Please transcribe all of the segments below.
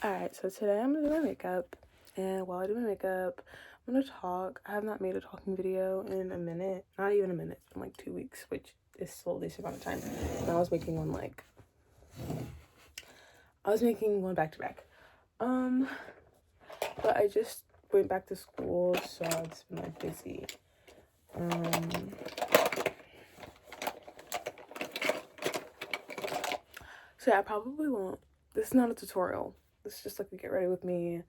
Alright, so today I'm gonna do my makeup, and while I do my makeup, I'm gonna talk. I have not made a talking video in a minute, not even a minute, in like 2 weeks, which is still a decent amount of time. And I was making one back to back. But I just went back to school, so it's been like busy. So yeah, I probably won't. This is not a tutorial. This is just like a get ready with me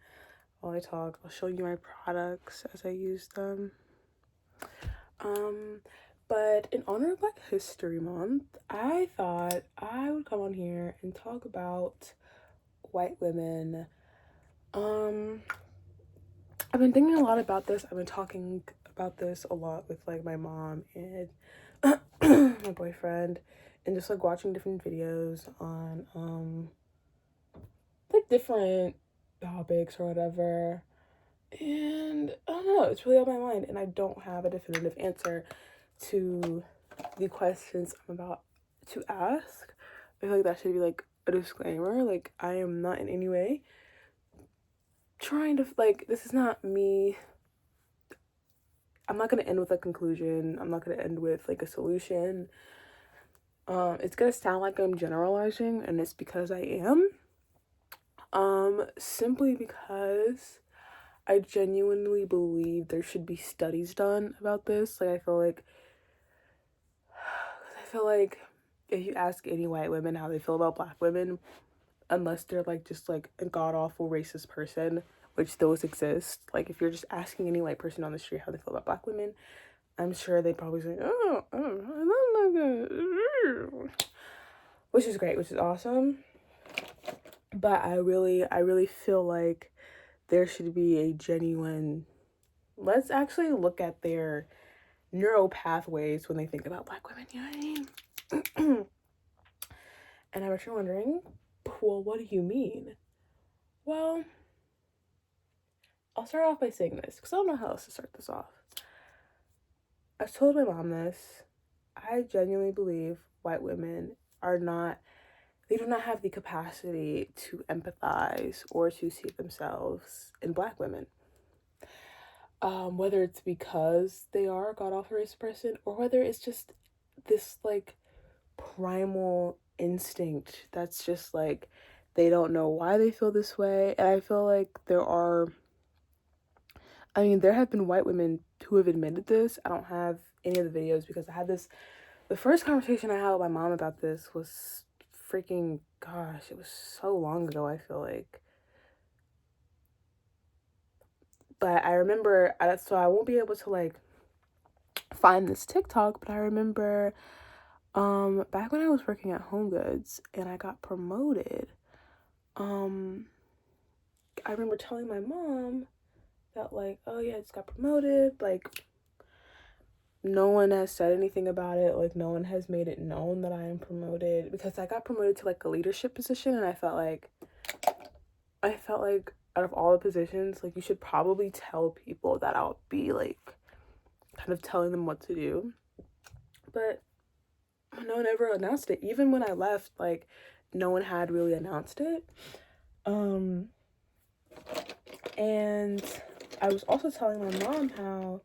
while I talk. I'll show you my products as I use them. But in honor of Black History Month, I thought I would come on here and talk about white women. I've been thinking a lot about this. I've been talking about this a lot with like my mom and my boyfriend, and just like watching different videos on like different topics or whatever. And I don't know, it's really on my mind, and I don't have a definitive answer to the questions I'm about to ask. I feel like that should be like a disclaimer. Like, I am not in any way trying to, like, this is not me. I'm not gonna end with a conclusion. I'm not gonna end with like a solution. It's gonna sound like I'm generalizing, and it's because I am. Simply because I genuinely believe there should be studies done about this. Like, I feel like if you ask any white women how they feel about Black women, unless they're like just like a god awful racist person, which those exist. Like, if you're just asking any white person on the street how they feel about Black women, I'm sure they'd probably say, oh, I don't like it. Which is great, which is awesome. But I really feel like there should be a genuine, let's actually look at their neuropathways when they think about Black women, you know what I mean? And I bet you're wondering, well, what do you mean? Well, I'll start off by saying this, because I don't know how else to start this off. I told my mom this. I genuinely believe white women they do not have the capacity to empathize or to see themselves in Black women. Whether it's because they are a god-awful racist person, or whether it's just this like primal instinct that's just like they don't know why they feel this way. And I feel like there have been white women who have admitted this. I don't have any of the videos because the first conversation I had with my mom about this was freaking, gosh, it was so long ago, I feel like. But I remember, so I won't be able to like find this TikTok, but I remember back when I was working at Home Goods and I got promoted, I remember telling my mom that like, oh yeah, I just got promoted, like no one has said anything about it, like no one has made it known that I am promoted, because I got promoted to like a leadership position, and I felt like out of all the positions, like you should probably tell people that I'll be like kind of telling them what to do. But no one ever announced it. Even when I left, like no one had really announced it. And I was also telling my mom how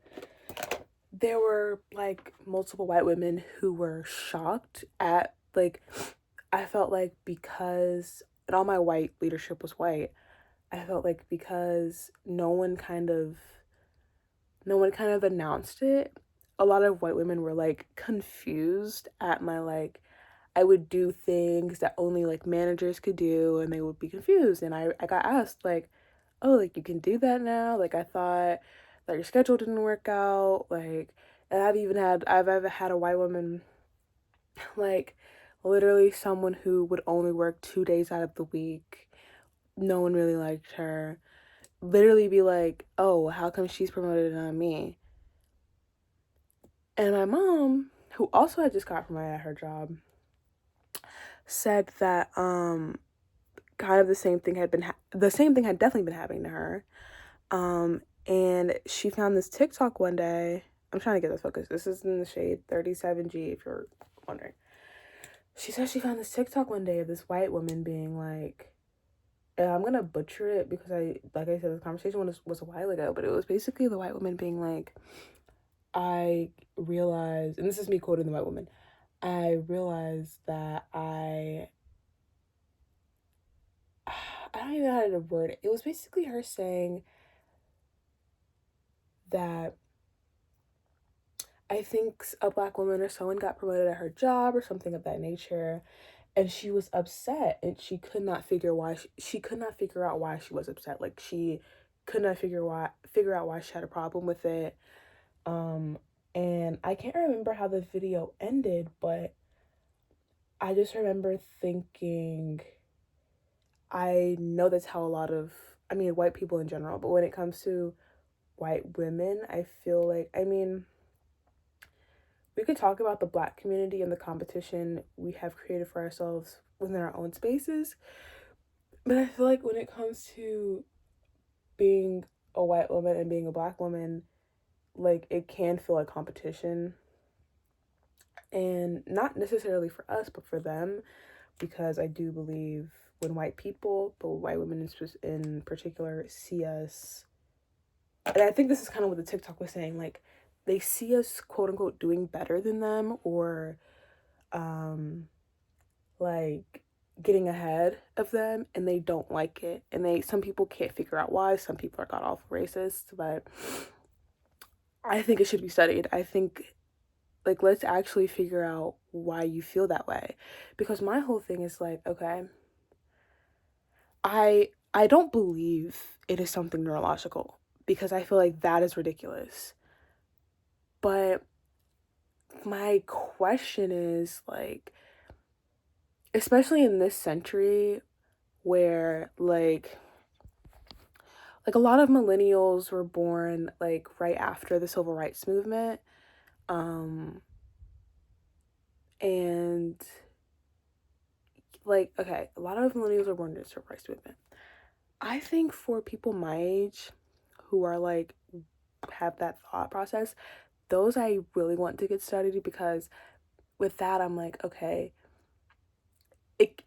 there were like multiple white women who were shocked at, like, I felt like because, and all my white leadership was white, I felt like because no one kind of announced it, a lot of white women were like confused at my, like, I would do things that only like managers could do, and they would be confused. And I got asked like, oh, like you can do that now? Like, I thought that your schedule didn't work out. Like, and I've ever had a white woman, like literally someone who would only work 2 days out of the week. No one really liked her. Literally be like, oh, how come she's promoted and not me? And my mom, who also had just got promoted at her job, said that kind of the same thing had definitely been happening to her. And she found this TikTok one day. I'm trying to get this focus. This is in the shade 37G, if you're wondering. She said she found this TikTok one day of this white woman being like, and I'm gonna butcher it because like I said, the conversation was a while ago, but it was basically the white woman being like, I realized, and this is me quoting the white woman, I realized that I don't even know how to word it. It was basically her saying that I think a black woman or someone got promoted at her job or something of that nature, and she was upset, and she could not figure why she could not figure out why she was upset. Like she could not figure out why she had a problem with it. Um, and I can't remember how the video ended, but I just remember thinking, I know that's how a lot of, I mean, white people in general, but when it comes to white women, I feel like, I mean, we could talk about the black community and the competition we have created for ourselves within our own spaces, but I feel like when it comes to being a white woman and being a black woman, like it can feel like competition, and not necessarily for us, but for them, because I do believe when white people, but white women in particular, see us, and I think this is kind of what the TikTok was saying, like they see us quote unquote doing better than them, or um like getting ahead of them, and they don't like it, and some people can't figure out why. Some people are god awful racist, but I think it should be studied. I think, like, let's actually figure out why you feel that way, because my whole thing is like, okay, I don't believe it is something neurological, because I feel like that is ridiculous. But my question is like, especially in this century where like a lot of millennials were born like right after the civil rights movement, um and like, okay, a lot of millennials were born in the civil rights movement. I think for people my age who are like have that thought process, those I really want to get studied, because with that I'm like, okay,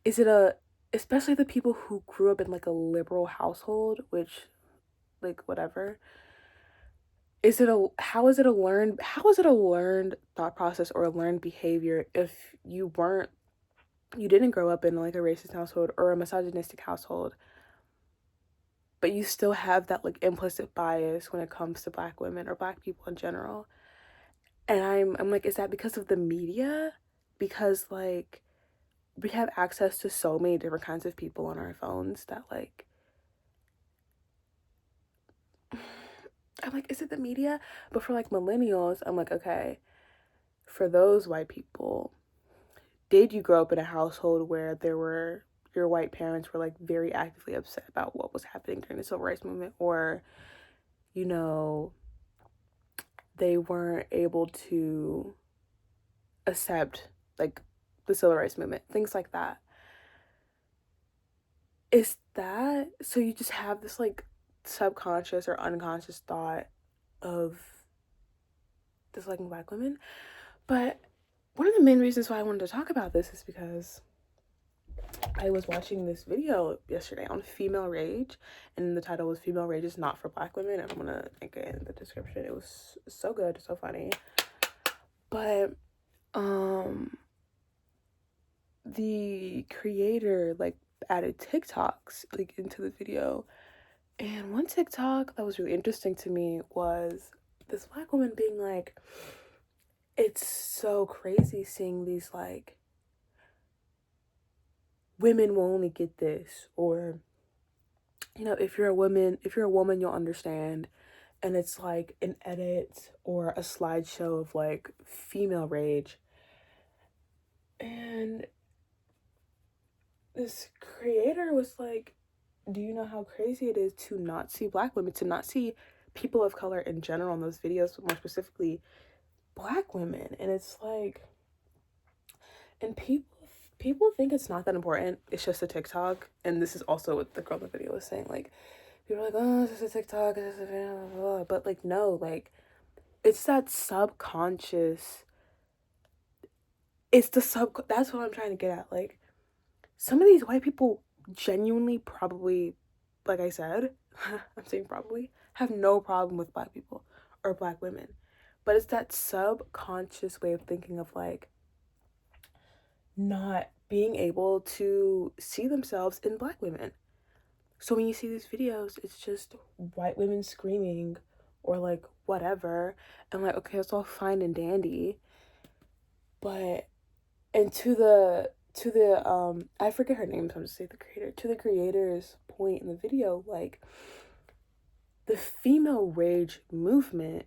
is it a, especially the people who grew up in like a liberal household, which, like, whatever, is it a, how is it a learned thought process or a learned behavior if you didn't grow up in like a racist household or a misogynistic household, but you still have that like implicit bias when it comes to black women or black people in general. And I'm like, is that because of the media? Because like we have access to so many different kinds of people on our phones that like I'm like, is it the media? But for like millennials, I'm like, okay, for those white people, did you grow up in a household where your white parents were like very actively upset about what was happening during the civil rights movement, or you know, they weren't able to accept like the civil rights movement, things like that. Is that so you just have this like subconscious or unconscious thought of disliking black women? But one of the main reasons why I wanted to talk about this is because I was watching this video yesterday on female rage, and the title was "Female Rage is Not for Black Women." I'm gonna link it in the description. It was so good, so funny. But the creator like added TikToks like into the video, and one TikTok that was really interesting to me was this black woman being like, it's so crazy seeing these like women will only get this, or if you're a woman you'll understand, and it's like an edit or a slideshow of like female rage. And this creator was like, do you know how crazy it is to not see black women, to not see people of color in general in those videos, but more specifically black women? And it's like, and people think it's not that important, it's just a TikTok. And this is also what the girl in the video was saying, like people are like, oh, this is a TikTok, this is a blah, blah, blah. But like, no, like it's that subconscious, it's the sub, that's what I'm trying to get at. Like some of these white people genuinely probably, like I said, I'm saying probably, have no problem with black people or black women. But it's that subconscious way of thinking of like not being able to see themselves in black women. So when you see these videos, it's just white women screaming or like whatever. And like, okay, it's all fine and dandy. But and to the I forget her name, so I'm just say the creator. To the creator's point in the video, like the female rage movement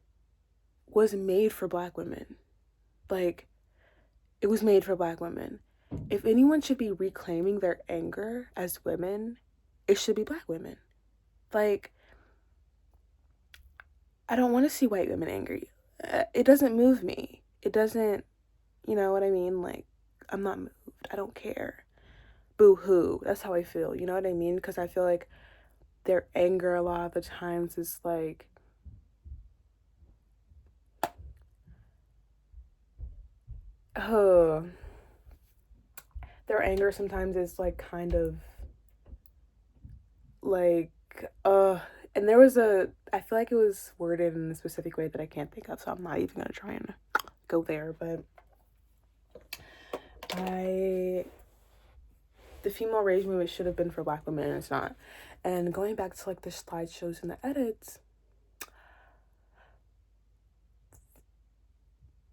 was made for black women. Like it was made for black women. If anyone should be reclaiming their anger as women, it should be black women. Like I don't want to see white women angry. It doesn't move me. It doesn't, you know what I mean? Like I'm not moved. I don't care. Boo hoo. That's how I feel. You know what I mean? Because I feel like their anger a lot of the times is like, oh, their anger sometimes is like kind of like, and there was I feel like it was worded in a specific way that I can't think of, so I'm not even gonna try and go there, but the female rage movement should have been for black women and it's not. And going back to like the slideshows and the edits,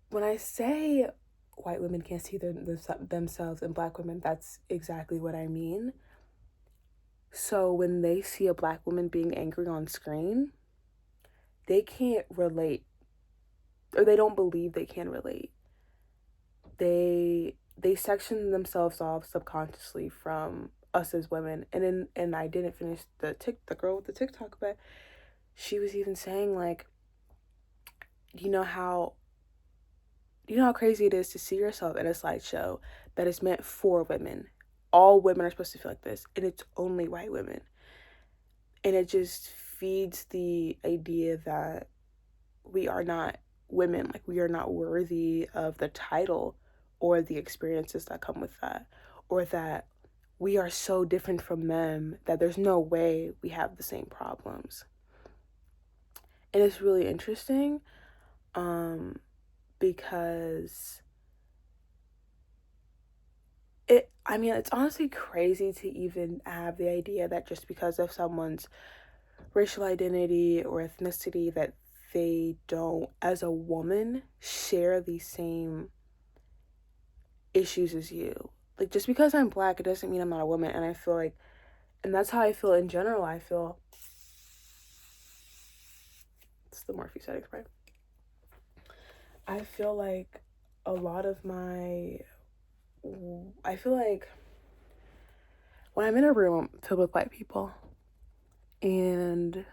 when I say white women can't see themselves in black women, that's exactly what I mean. So when they see a black woman being angry on screen, they can't relate, or they don't believe they can relate. They section themselves off subconsciously from us as women. And I didn't finish the girl with the TikTok, but she was even saying like, you know how crazy it is to see yourself in a slideshow that is meant for women. All women are supposed to feel like this, and it's only white women. And it just feeds the idea that we are not women, like we are not worthy of the title or the experiences that come with that, or that we are so different from them that there's no way we have the same problems. And it's really interesting because it's honestly crazy to even have the idea that just because of someone's racial identity or ethnicity that they don't, as a woman, share the same issues as you. Like, just because I'm black, it doesn't mean I'm not a woman. And I feel like, and that's how I feel in general. I feel, it's the Morphe setting spray. I feel like a lot of I feel like when I'm in a room filled with white people, and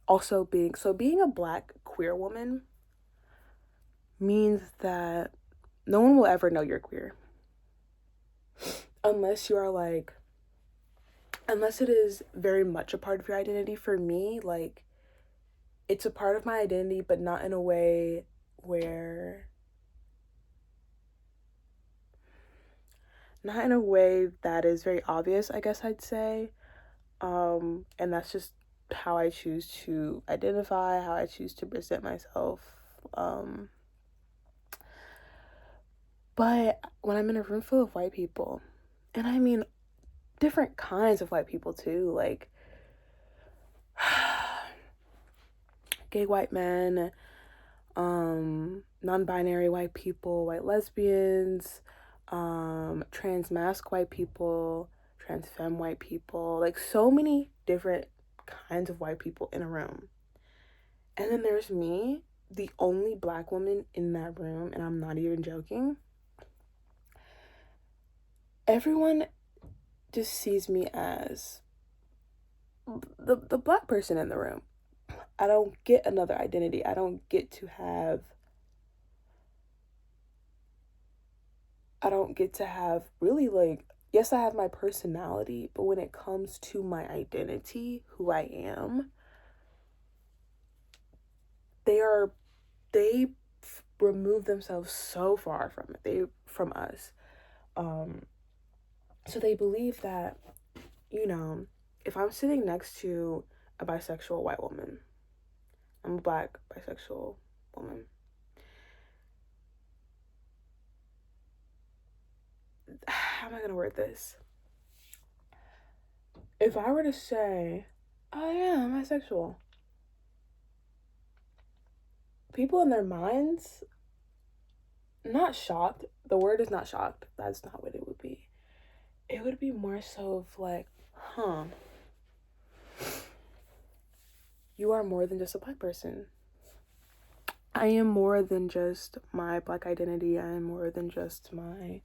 also being a black queer woman means that no one will ever know you're queer unless you are like, unless it is very much a part of your identity. For me, like, it's a part of my identity, but not in a way where, not in a way that is very obvious, I guess I'd say. And that's just how I choose to identify, how I choose to present myself. But when I'm in a room full of white people, and I mean different kinds of white people too, like gay white men, non-binary white people, white lesbians, trans masc white people, trans femme white people, like so many different kinds of white people in a room. And then there's me, the only black woman in that room, and I'm not even joking. Everyone just sees me as the black person in the room. I don't get another identity. I don't get to have really, like, yes, I have my personality, but when it comes to my identity, who I am, they remove themselves so far from us. So they believe that, you know, if I'm sitting next to a bisexual white woman, I'm a black bisexual woman, how am I gonna word this? If I were to say, oh yeah, I'm bisexual, people in their minds, not shocked, the word is not shocked, that's not what it would be. It would be more so of like, huh, you are more than just a black person. I am more than just my black identity. I am more than just my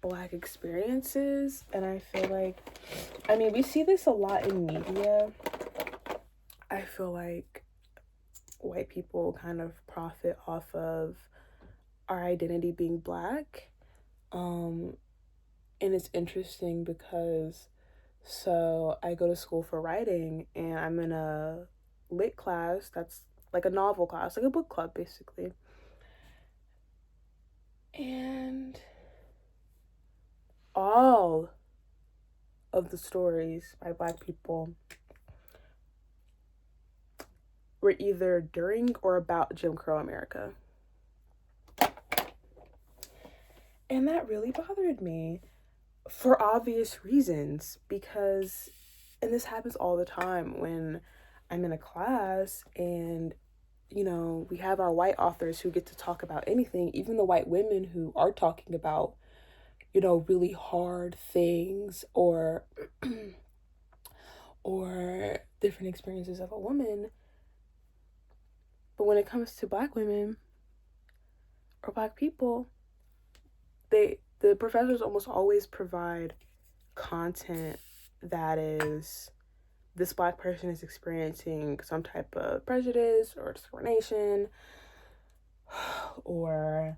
black experiences. And I feel like, I mean, we see this a lot in media. I feel like white people kind of profit off of our identity being black. And it's interesting because, so I go to school for writing and I'm in a lit class that's like a novel class, like a book club basically. And all of the stories by black people were either during or about Jim Crow America. And that really bothered me for obvious reasons because, and this happens all the time when I'm in a class and, you know, we have our white authors who get to talk about anything, even the white women who are talking about, you know, really hard things or or different experiences of a woman. But when it comes to black women or black people, the professors almost always provide content that is, this black person is experiencing some type of prejudice or discrimination, or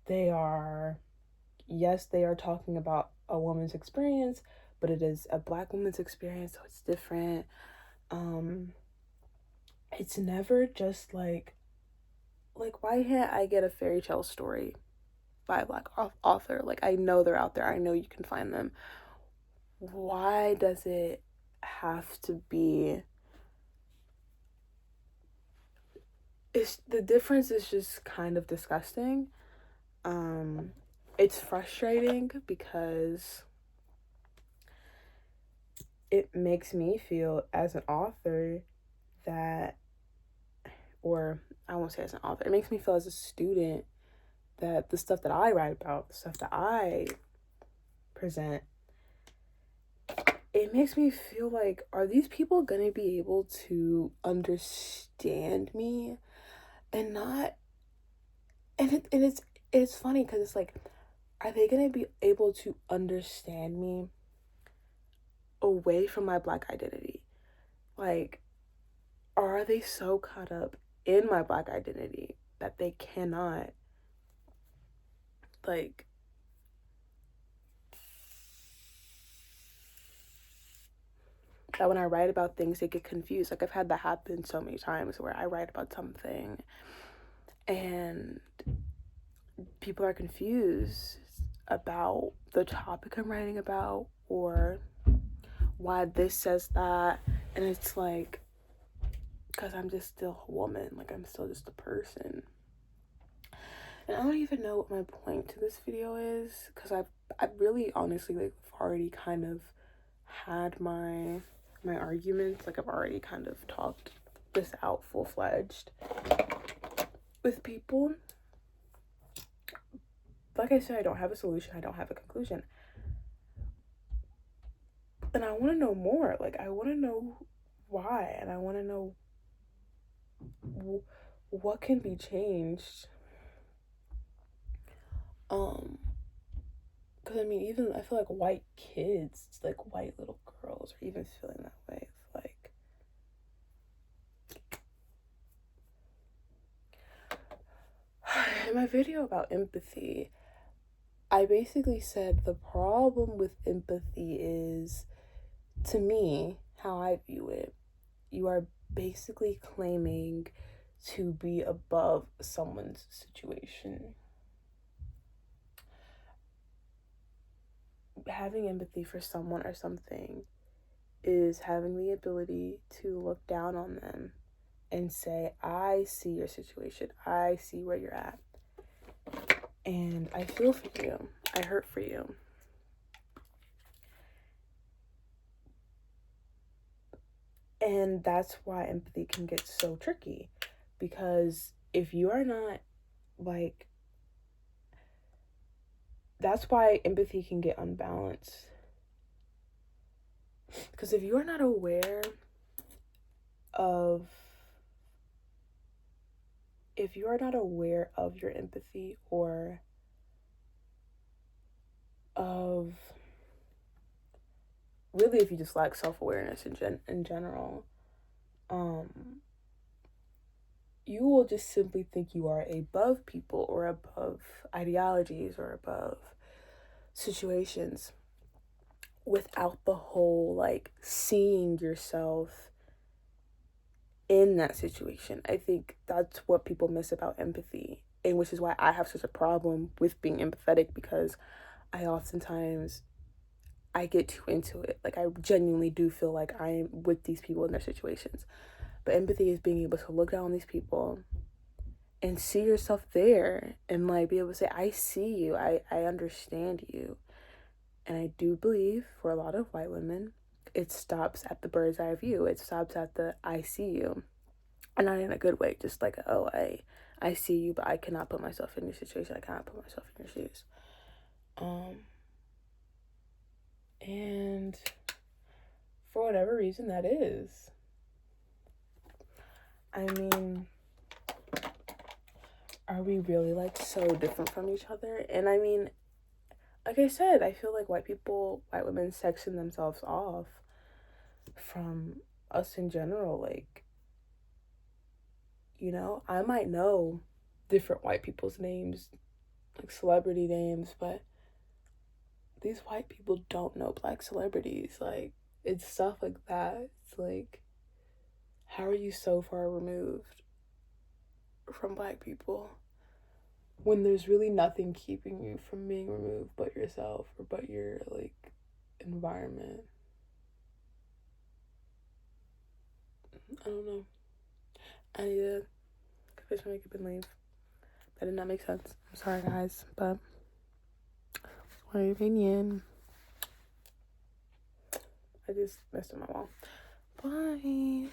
they are, yes, they are talking about a woman's experience, but it is a black woman's experience, so it's different. It's never just like why can't I get a fairy tale story by a black author? Like, I know they're out there, I know you can find them. Why does it have to be, it's, the difference is just kind of disgusting. It's frustrating because it makes me feel as an author that, or I won't say as an author, it makes me feel as a student that the stuff that I write about, the stuff that I present, it makes me feel like, are these people gonna be able to understand me and not, and it's funny because it's like, are they gonna be able to understand me away from my black identity? Like, are they so caught up in my black identity that they cannot, like, that when I write about things, they get confused? Like, I've had that happen so many times where I write about something and people are confused about the topic I'm writing about or why this says that. And it's like, because I'm just still a woman, like, I'm still just a person. And I don't even know what my point to this video is, because I really honestly, like, already kind of had my arguments. Like, I've already kind of talked this out full-fledged with people. Like I said, I don't have a solution, I don't have a conclusion. And I want to know more. Like, I want to know why, and I want to know what can be changed. Because I mean, even I feel like white kids, like white little girls, are even feeling that way. It's like, in my video about empathy, I basically said the problem with empathy is, to me, how I view it, you are basically claiming to be above someone's situation. having empathy for someone or something is having the ability to look down on them and say, I see your situation, I see where you're at, and I feel for you, I hurt for you. And that's why empathy can get so tricky, because if you are not like, that's why empathy can get unbalanced. Because if you are not aware of your empathy, or of, really, if you just lack self-awareness in general, you will just simply think you are above people, or above ideologies, or above situations, without the whole, like, seeing yourself in that situation. I think that's what people miss about empathy, and which is why I have such a problem with being empathetic, because I get too into it. Like, I genuinely do feel like I'm with these people in their situations. But empathy is being able to look down on these people and see yourself there, and like be able to say, I see you, I understand you. And I do believe for a lot of white women, it stops at the bird's eye view. It stops at the I see you. And not in a good way, just like, oh, I see you, but I cannot put myself in your situation. I cannot put myself in your shoes. And for whatever reason that is, I mean, are we really like so different from each other? And I mean, like I said, I feel like white women section themselves off from us in general. Like, you know, I might know different white people's names, like celebrity names, but these white people don't know black celebrities. Like, it's stuff like that. It's like, how are you so far removed from black people when there's really nothing keeping you from being removed but yourself, or but your, like, environment? I don't know. I need to finish my makeup and leave. That did not make sense. I'm sorry, guys, but that's my opinion. I just messed up my wall. Bye.